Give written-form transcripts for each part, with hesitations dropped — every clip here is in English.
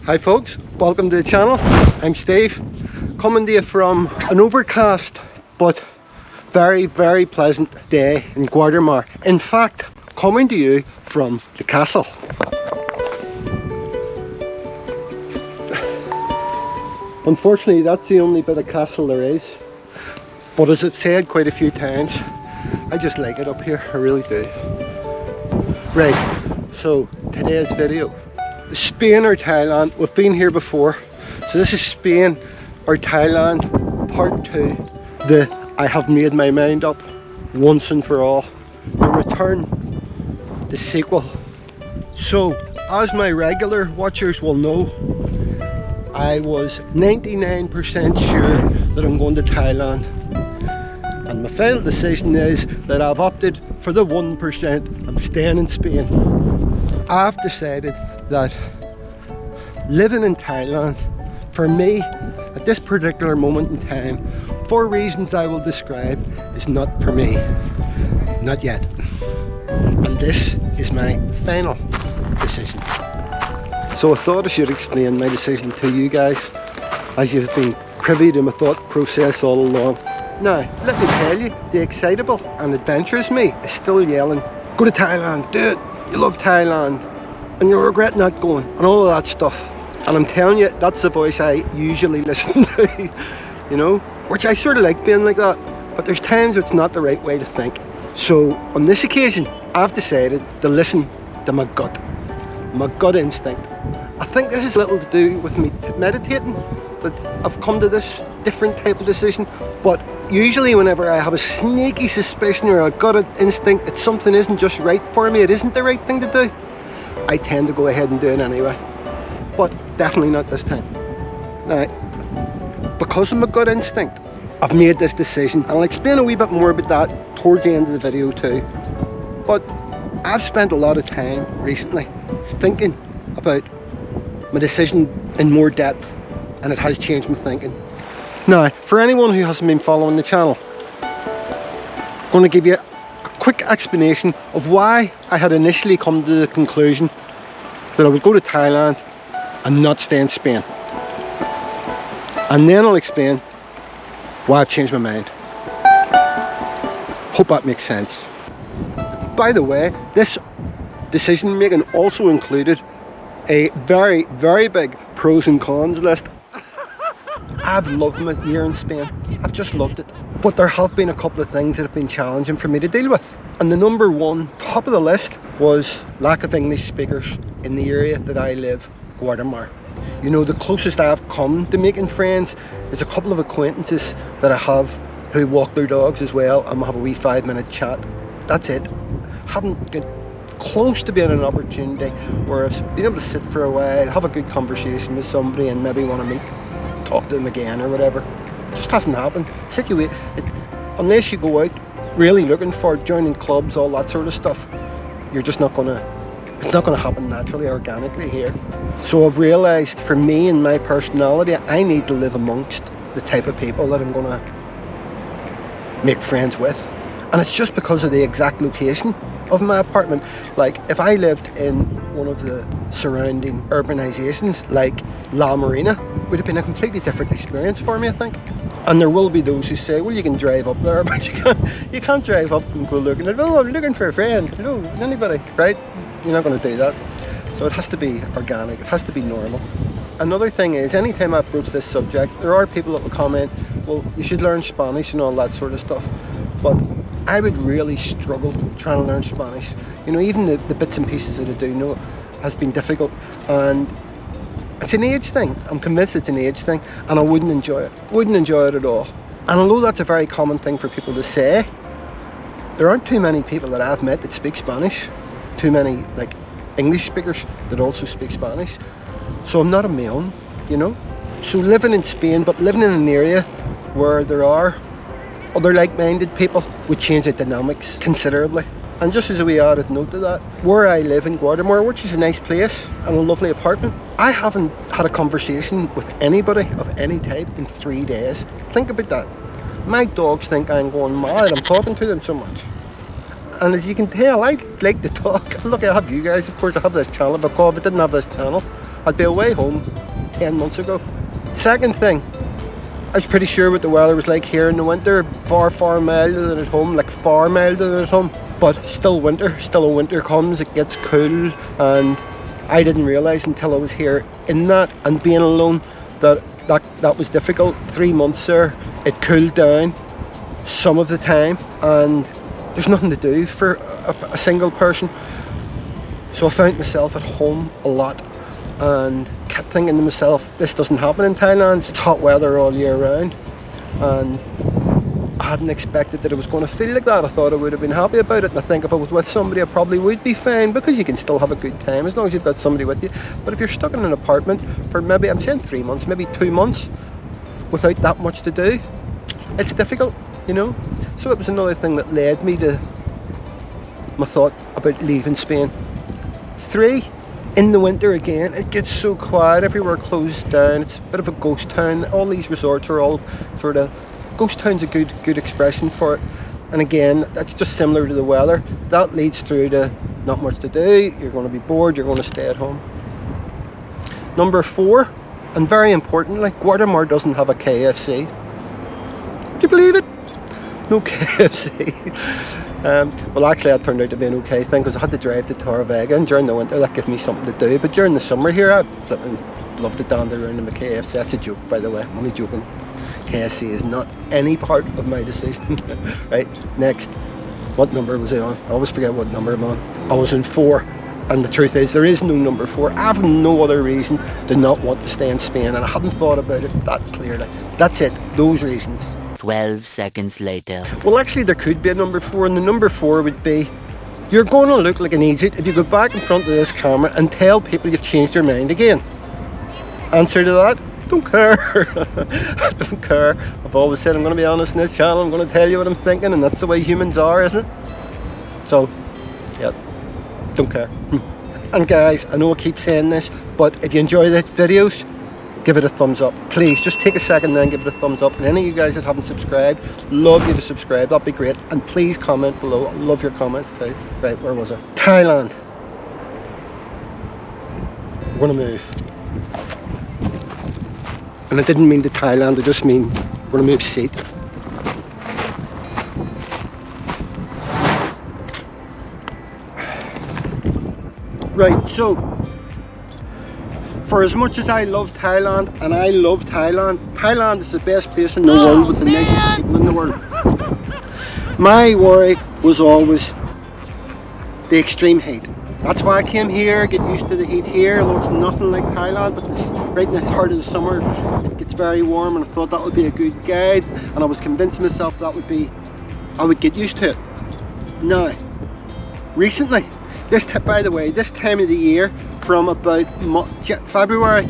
Hi folks, welcome to the channel. I'm Steve, coming to you from an overcast but very pleasant day in Guatemala. In fact, coming to you from the castle. Unfortunately, that's the only bit of castle there is, but as I've said quite a few times, I just like it up here, I really do. Right, so today's video, Spain or Thailand. We've been here before, so this is Spain or Thailand part 2. I have made my mind up once and for all. The return, the sequel. So as my regular watchers will know, I was 99% sure that I'm going to Thailand, and my final decision is that I've opted for the 1%. I'm staying in Spain. I've decided that living in Thailand, for me, at this particular moment in time, for reasons I will describe, is not for me. Not yet. And this is my final decision. So I thought I should explain my decision to you guys, as you've been privy to my thought process all along. Now, let me tell you, the excitable and adventurous me is still yelling, go to Thailand, do it, you love Thailand, and you'll regret not going, and all of that stuff. And I'm telling you, that's the voice I usually listen to, you know, which I sort of like being like that, but there's times it's not the right way to think. So on this occasion, I've decided to listen to my gut instinct. I think this is little to do with me meditating, that I've come to this different type of decision, but usually whenever I have a sneaky suspicion or a gut instinct that something isn't just right for me, it isn't the right thing to do, I tend to go ahead and do it anyway. But definitely not this time. Now, because of my gut instinct, I've made this decision, and I'll explain a wee bit more about that towards the end of the video too. But I've spent a lot of time recently thinking about my decision in more depth, and it has changed my thinking. Now, for anyone who hasn't been following the channel, I'm going to give you a quick explanation of why I had initially come to the conclusion that I would go to Thailand and not stay in Spain. And then I'll explain why I've changed my mind. Hope that makes sense. By the way, this decision making also included a very big pros and cons list. I've loved my year in Spain. I've just loved it. But there have been a couple of things that have been challenging for me to deal with. And the number one, top of the list, was lack of English speakers in the area that I live, Guatemala. You know, the closest I've come to making friends is a couple of acquaintances that I have who walk their dogs as well, and we'll have a wee 5-minute chat. That's it. Haven't got close to being an opportunity where I've been able to sit for a while, have a good conversation with somebody and maybe want to meet, talk to them again or whatever. It just hasn't happened. Unless you go out really looking for joining clubs, all that sort of stuff, you're just not gonna, it's not gonna happen naturally, organically here. So I've realised, for me and my personality, I need to live amongst the type of people that I'm gonna make friends with. And it's just because of the exact location of my apartment. Like, if I lived in one of the surrounding urbanizations like La Marina, it would have been a completely different experience for me, I think. And there will be those who say, well, you can drive up there, but you can't drive up and go looking at, oh, I'm looking for a friend, hello, anybody, right? You're not going to do that. So it has to be organic, it has to be normal. Another thing is, anytime I approach this subject, there are people that will comment, well, you should learn Spanish and all that sort of stuff. But I would really struggle trying to learn Spanish. You know, even the bits and pieces that I do know has been difficult, and it's an age thing. I'm convinced it's an age thing, and I wouldn't enjoy it. Wouldn't enjoy it at all. And although that's a very common thing for people to say, there aren't too many people that I've met that speak Spanish. Too many like English speakers that also speak Spanish. So I'm not on my own, you know. So living in Spain, but living in an area where there are other like-minded people, would change the dynamics considerably. And just as a wee added note to that, where I live in Guatemala, which is a nice place and a lovely apartment, I haven't had a conversation with anybody of any type in 3 days. Think about that. My dogs think I'm going mad, I'm talking to them so much. And as you can tell, I like to talk. Look, I have you guys, of course. I have this channel, but God, if I didn't have this channel, I'd be away home 10 months ago. Second thing, I was pretty sure what the weather was like here in the winter. Far, far milder than at home, like far milder than at home. But still winter, still a winter comes, it gets cool, and I didn't realise until I was here in that and being alone that was difficult. 3 months there, it cooled down some of the time, and there's nothing to do for a single person. So I found myself at home a lot and kept thinking to myself, this doesn't happen in Thailand. It's hot weather all year round, and I hadn't expected that it was going to feel like that. I thought I would have been happy about it, and I think if I was with somebody I probably would be fine, because you can still have a good time as long as you've got somebody with you. But if you're stuck in an apartment for maybe, I'm saying 3 months, maybe 2 months without that much to do, it's difficult, you know. So it was another thing that led me to my thought about leaving Spain. 3, in the winter again, it gets so quiet, everywhere closed down, it's a bit of a ghost town. All these resorts are all sort of, ghost town's a good expression for it. And again, that's just similar to the weather. That leads through to not much to do, you're going to be bored, you're going to stay at home. Number 4, and very importantly, Guatemala doesn't have a KFC. Do you believe it? No KFC. Well, actually that turned out to be an okay thing, because I had to drive to Torrevega, and during the winter that gave me something to do. But during the summer here, I'd love to dander around in my KFC. That's a joke, by the way, I'm only joking. KFC is not any part of my decision. Right, next, what number was I on? I always forget what number I'm on. I was in 4, and the truth is there is no number 4. I have no other reason to not want to stay in Spain, and I hadn't thought about it that clearly. That's it, those reasons. 12 seconds later. Well, actually there could be a number 4, and the number 4 would be, you're going to look like an idiot if you go back in front of this camera and tell people you've changed your mind again. Answer to that? Don't care. I don't care. I've always said I'm going to be honest in this channel. I'm going to tell you what I'm thinking, and that's the way humans are, isn't it? So, yeah, don't care. And guys, I know I keep saying this, but if you enjoy the videos, give it a thumbs up. Please, just take a second then, give it a thumbs up. And any of you guys that haven't subscribed, love you to subscribe. That'd be great. And please comment below. I love your comments too. Right, where was I? Thailand. We're going to move. And I didn't mean to Thailand, I just mean we're going to move seat. Right, so for as much as I love Thailand, and I love Thailand, Thailand is the best place in the world with the nicest people in the world. My worry was always the extreme heat. That's why I came here, get used to the heat here, although it's nothing like Thailand, but right in the heart of the summer it gets very warm, and I thought that would be a good guide, and I was convincing myself that would be, I would get used to it. Now, recently, by the way, this time of the year, from about February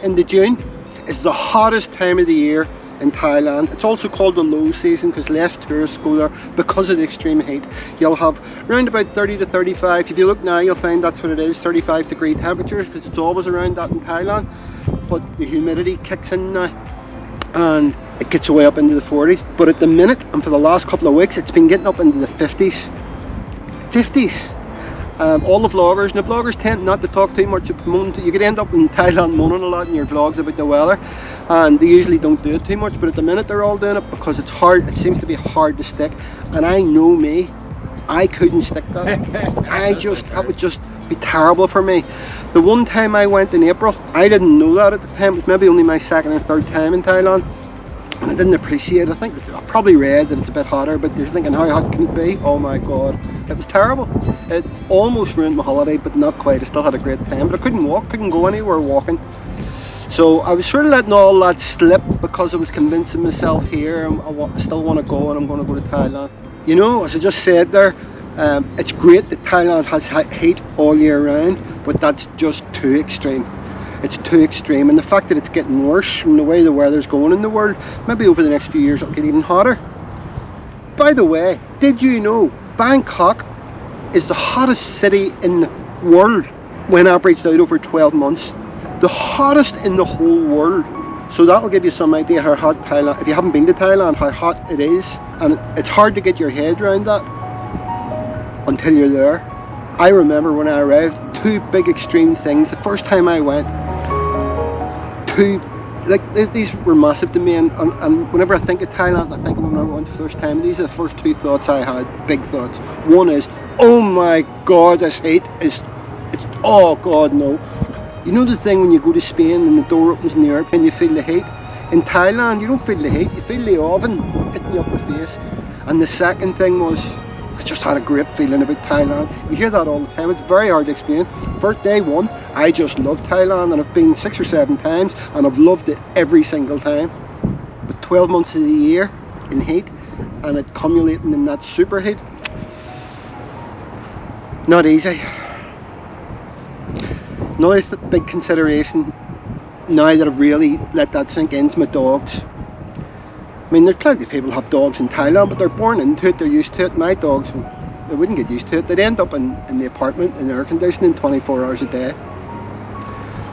into June, is the hottest time of the year in Thailand. It's also called the low season because less tourists go there because of the extreme heat. You'll have around about 30 to 35. If you look now, you'll find that's what it is, 35-degree temperatures, because it's always around that in Thailand. But the humidity kicks in now, and it gets way up into the 40s. But at the minute, and for the last couple of weeks, it's been getting up into the 50s. All the vloggers, and the vloggers tend not to talk too much. You could end up in Thailand moaning a lot in your vlogs about the weather, and they usually don't do it too much, but at the minute they're all doing it because it's hard. It seems to be hard to stick, and I know me, I couldn't stick that. That would just be terrible for me. The one time I went in April, I didn't know that at the time. It was maybe only my second or third time in Thailand, and I didn't appreciate it. I think I probably read that it's a bit hotter, but you're thinking, how hot can it be? Oh my god, it was terrible. It almost ruined my holiday, but not quite. I still had a great time, but I couldn't walk, couldn't go anywhere walking. So I was sort of letting all that slip because I was convincing myself here I still want to go, and I'm going to go to Thailand. You know, as I just said there, it's great that Thailand has heat all year round, but that's just too extreme. It's too extreme, and the fact that it's getting worse from the way the weather's going in the world, maybe over the next few years it'll get even hotter. By the way, did you know Bangkok is the hottest city in the world when averaged out over 12 months? The hottest in the whole world. So that'll give you some idea how hot Thailand, if you haven't been to Thailand, how hot it is. And it's hard to get your head around that until you're there. I remember when I arrived, two big extreme things. The first time I went, these were massive to me, and whenever I think of Thailand, I think of when I went the first time. These are the first two thoughts I had, big thoughts. One is, oh my God, this heat it's oh God, no. You know the thing when you go to Spain and the door opens in the airplane, you feel the heat? In Thailand, you don't feel the heat, you feel the oven hitting you up the face. And the second thing was, I just had a great feeling about Thailand. You hear that all the time, it's very hard to explain. First day one, I just love Thailand, and I've been 6 or 7 times and I've loved it every single time. But 12 months of the year in heat and it cumulating in that super heat, not easy. Another big consideration now that I've really let that sink in is my dogs. I mean, there's plenty of people who have dogs in Thailand, but they're born into it, they're used to it. My dogs, they wouldn't get used to it. They'd end up in the apartment in air conditioning 24 hours a day.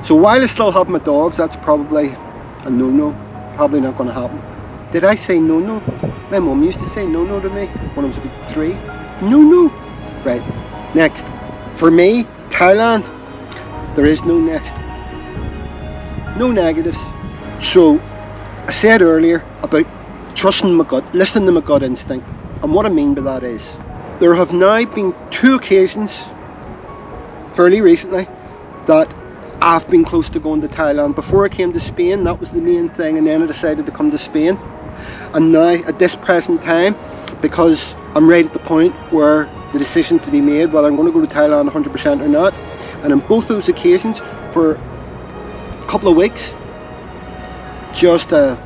So while I still have my dogs, that's probably a no-no. Probably not going to happen. Did I say no-no? My mum used to say no-no to me when I was about 3. No-no. Right, next. For me, Thailand, there is no next. No negatives. So, I said earlier about trusting my gut, listening to my gut instinct. And what I mean by that is, there have now been 2 occasions, fairly recently, that I've been close to going to Thailand. Before I came to Spain, that was the main thing, and then I decided to come to Spain. And now, at this present time, because I'm right at the point where the decision to be made whether I'm going to go to Thailand 100% or not, and on both those occasions, for a couple of weeks, just a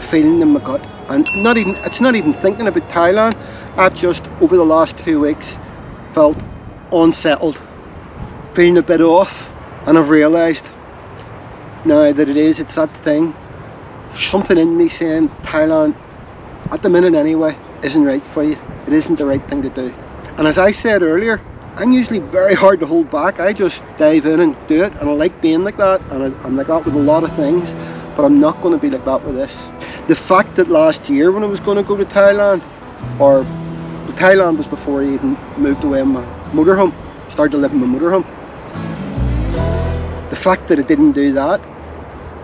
feeling in my gut, and it's not even thinking about Thailand. I've just over the last 2 weeks felt unsettled, feeling a bit off, and I've realised now that it's that thing, something in me saying Thailand at the minute anyway isn't right for you. It isn't the right thing to do. And as I said earlier, I'm usually very hard to hold back. I just dive in and do it, and I like being like that, and I'm like that with a lot of things, but I'm not going to be like that with this. The fact that last year when I was going to go to Thailand, or Thailand was before I even moved away in my motorhome, started to live in my motorhome. The fact that I didn't do that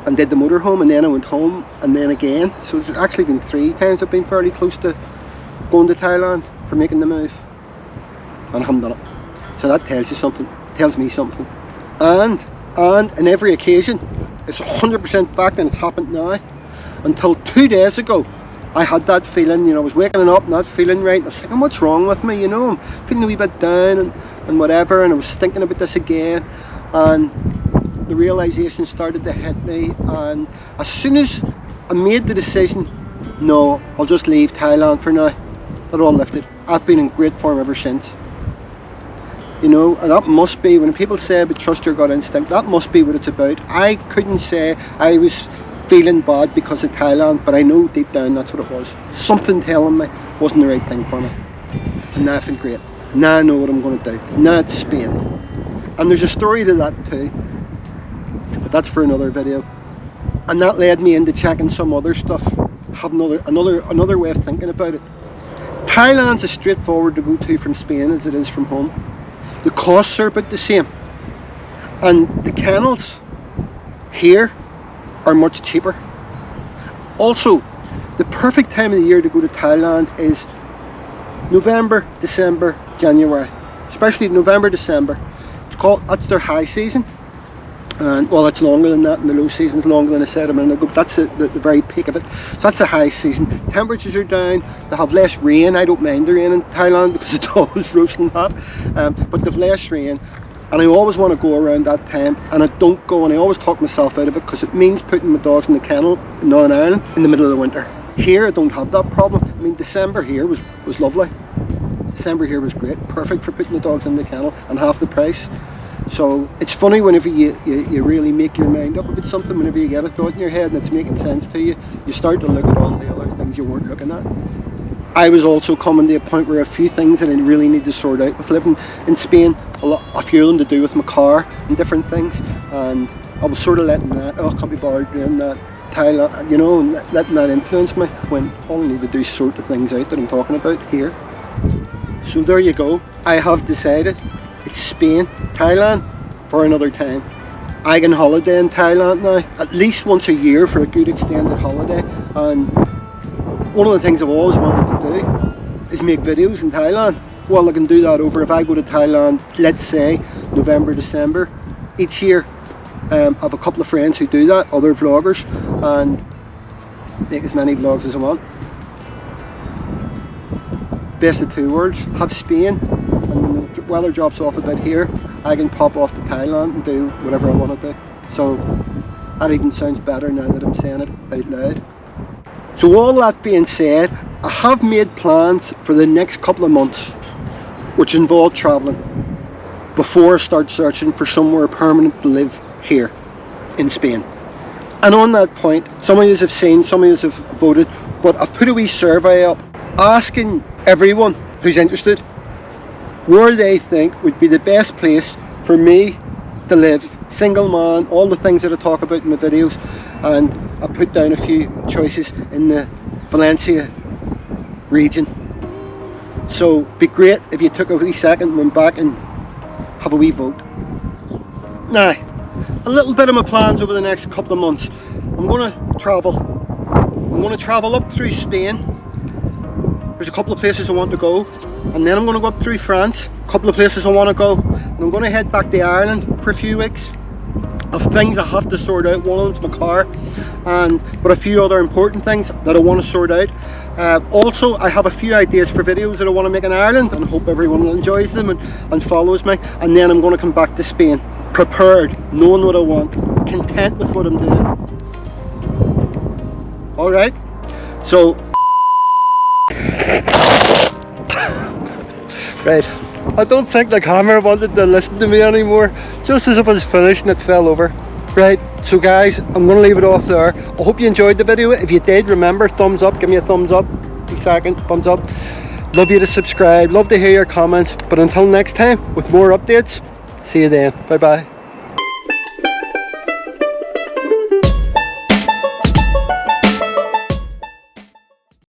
and did the motorhome, and then I went home and then again, so there's actually been 3 times I've been fairly close to going to Thailand for making the move, and I haven't done it. So that tells you something, tells me something. And in every occasion, it's 100% fact, and it's happened now. Until 2 days ago, I had that feeling, you know, I was waking up not feeling right. I was thinking, what's wrong with me, you know, I'm feeling a wee bit down and whatever, and I was thinking about this again, and the realisation started to hit me, and as soon as I made the decision, no, I'll just leave Thailand for now, it all lifted. I've been in great form ever since. You know, and that must be, when people say about trust your gut instinct, that must be what it's about. I couldn't say I was feeling bad because of Thailand, but I know deep down that's what it was. Something telling me wasn't the right thing for me. And now I feel great. Now I know what I'm going to do. Now it's Spain. And there's a story to that too, but that's for another video. And that led me into checking some other stuff, have another way of thinking about it. Thailand's as straightforward to go to from Spain as it is from home. The costs are about the same, and the kennels here are much cheaper. Also, the perfect time of the year to go to Thailand is November, December, January, especially November, December. That's their high season, and well, it's longer than that, and the low season is longer than I said a minute ago, but that's the very peak of it. So that's the high season. Temperatures are down, they have less rain. I don't mind the rain in Thailand because it's always roasting hot, but they've less rain, and I always want to go around that time, and I don't go, and I always talk myself out of it because it means putting my dogs in the kennel in Northern Ireland in the middle of the winter. Here I don't have that problem. I mean, December here was lovely. December here was great, perfect for putting the dogs in the kennel, and half the price. So it's funny whenever you really make your mind up about something, whenever you get a thought in your head and it's making sense to you, you start to look at all the other things you weren't looking at. I was also coming to a point where a few things that I really need to sort out with living in Spain, a few of them to do with my car and different things, and I was sort of letting that, oh, I can't be bothered doing that, Thailand, you know, and letting that influence me, when all I need to do is sort the things out that I'm talking about here. So there you go. I have decided it's Spain, Thailand for another time. I can holiday in Thailand now, at least once a year for a good extended holiday. And one of the things I've always wanted to do is make videos in Thailand. Well, I can do that over, if I go to Thailand, let's say November, December each year. I have a couple of friends who do that, other vloggers, and make as many vlogs as I want. Best of two worlds, have Spain, and when the weather drops off a bit here, I can pop off to Thailand and do whatever I want to do. So that even sounds better now that I'm saying it out loud. So all that being said, I have made plans for the next couple of months which involve travelling before I start searching for somewhere permanent to live here in Spain. And on that point, some of you have seen, some of you have voted, but I've put a wee survey up asking everyone who's interested where they think would be the best place for me to live, single man, all the things that I talk about in my videos. And I put down a few choices in the Valencia region. So it'd be great if you took a wee second and went back and have a wee vote. Now, a little bit of my plans over the next couple of months. I'm going to travel. I'm going to travel up through Spain. There's a couple of places I want to go, and then I'm going to go up through France, a couple of places I want to go, and I'm going to head back to Ireland for a few weeks of things I have to sort out. One of them's my car, but a few other important things that I want to sort out. Also, I have a few ideas for videos that I want to make in Ireland, and I hope everyone enjoys them and follows me. And then I'm going to come back to Spain, prepared, knowing what I want, content with what I'm doing. Alright, so right, I don't think the camera wanted to listen to me anymore. Just as I was finishing, it fell over. Right, so guys, I'm going to leave it off there. I hope you enjoyed the video. If you did, remember, thumbs up, give me a thumbs up. A second, thumbs up. Love you to subscribe, love to hear your comments. But until next time, with more updates, see you then. Bye bye.